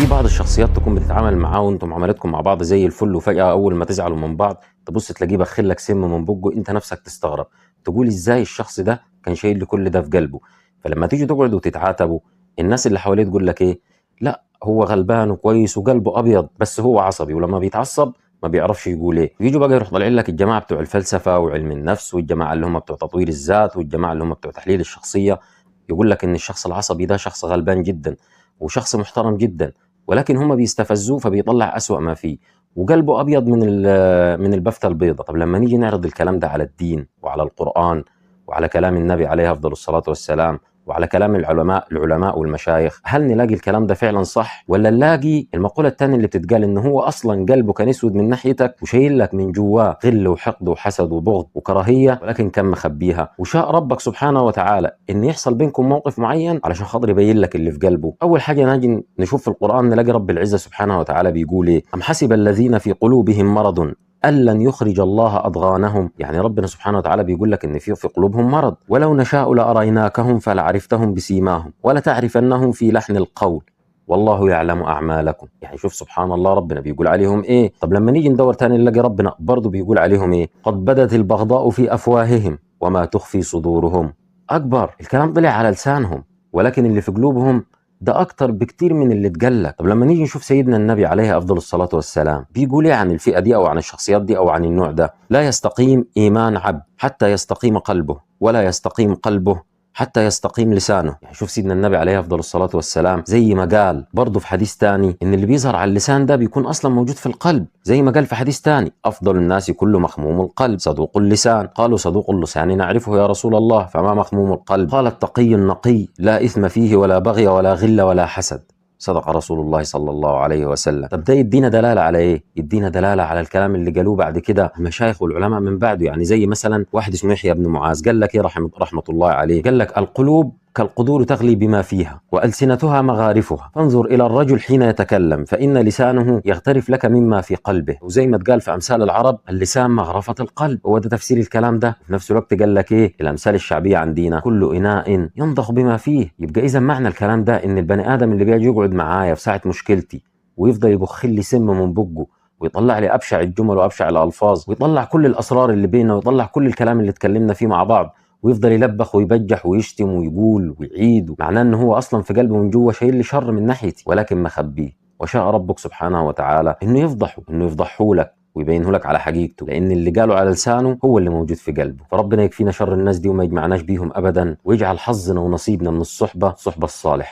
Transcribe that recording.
في بعض الشخصيات تكون بتتعامل معاه وانتم معاملتكم مع بعض زي الفل، وفجأة أول ما تزعلوا من بعض تبص تلاقيه بخل لك سم من بقه، انت نفسك تستغرب تقول ازاي الشخص ده كان شايل لي كل ده في قلبه. فلما تيجي تقعدوا وتتعاتبوا، الناس اللي حواليه تقول لك ايه؟ لا هو غلبان وكويس وقلبه ابيض بس هو عصبي، ولما بيتعصب ما بيعرفش يقول ايه. يجوا بقى يروح طالعين لك الجماعه بتوع الفلسفه وعلم النفس، والجماعه اللي هم بتوع تطوير الذات، والجماعه اللي هم بتوع تحليل الشخصيه، يقول لك ان الشخص العصبي ده شخص غلبان جدا وشخص محترم جدا، ولكن هم بيستفزوه فبيطلع أسوأ ما فيه، وقلبه ابيض من البفتة البيضاء. طب لما نيجي نعرض الكلام ده على الدين وعلى القرآن وعلى كلام النبي عليه افضل الصلاة والسلام وعلى كلام العلماء والمشايخ، هل نلاقي الكلام ده فعلا صح، ولا نلاقي المقولة الثانية اللي بتتقال ان هو اصلا قلبه كان اسود من ناحيتك وشايل لك من جواه غل وحقد وحسد وبغض وكراهية، ولكن كان مخبيها، وشاء ربك سبحانه وتعالى ان يحصل بينكم موقف معين علشان خاطر يبين لك اللي في قلبه. اول حاجة نجي نشوف في القرآن نلاقي رب العزة سبحانه وتعالى بيقول ايه؟ ام حسب الذين في قلوبهم مرض أن لن يخرج الله أضغانهم. يعني ربنا سبحانه وتعالى بيقول لك إن في قلوبهم مرض، ولو نشاء لأريناكهم فلعرفتهم بسيماهم ولتعرفنهم في لحن القول والله يعلم أعمالكم. يعني شوف سبحان الله ربنا بيقول عليهم إيه. طب لما نيجي ندور تاني نلاقي ربنا برضه بيقول عليهم إيه؟ قد بدت البغضاء في أفواههم وما تخفي صدورهم أكبر. الكلام طلع على لسانهم ولكن اللي في قلوبهم ده اكتر بكتير من اللي اتقال. طب لما نيجي نشوف سيدنا النبي عليه افضل الصلاة والسلام بيقول ايه عن الفئة دي او عن الشخصيات دي او عن النوع ده؟ لا يستقيم ايمان عبد حتى يستقيم قلبه، ولا يستقيم قلبه حتى يستقيم لسانه. يعني شوف سيدنا النبي عليه افضل الصلاة والسلام زي ما قال برضه في حديث تاني ان اللي بيظهر على اللسان ده بيكون اصلا موجود في القلب، زي ما قال في حديث تاني افضل الناس كل مخموم القلب صدوق اللسان. قالوا صدوق اللسان نعرفه يا رسول الله فما مخموم القلب؟ قال التقي النقي لا اثم فيه ولا بغي ولا غل ولا حسد. صدق رسول الله صلى الله عليه وسلم. طب ده يدينا دلالة على ايه؟ يدينا دلالة على الكلام اللي قالوه بعد كده المشايخ والعلماء من بعده. يعني زي مثلا واحد اسمه يحيى بن معاذ قال لك ايه رحمة الله عليه؟ قال لك القلوب كالقدور تغلي بما فيها وألسنتها مغارفها، فانظر إلى الرجل حين يتكلم فإن لسانه يغترف لك مما في قلبه. وزي ما تقال في أمثال العرب اللسان مغرفة القلب، هو ده تفسير الكلام ده. في نفس الوقت قال لك إيه الأمثال الشعبية عندنا كل إناء ينضخ بما فيه. يبقى إذا معنى الكلام ده إن البني آدم اللي بيجي يقعد معايا في ساعة مشكلتي ويفضل يبخ لي سم من بقه ويطلع لي أبشع الجمل وأبشع الألفاظ ويطلع كل الأسرار اللي بيننا ويطلع كل الكلام اللي اتكلمنا فيه مع بعض ويفضل يلبخ ويبجح ويشتم ويقول ويعيد، معناه ان هو اصلا في قلبه من جوه شايل لي شر من ناحيتي ولكن مخبيه. وشاء ربك سبحانه وتعالى انه يفضحه لك ويبينه لك على حقيقته، لان اللي قاله على لسانه هو اللي موجود في قلبه. فربنا يكفينا شر الناس دي وما يجمعناش بيهم ابدا، ويجعل حظنا ونصيبنا من الصحبة الصالحة.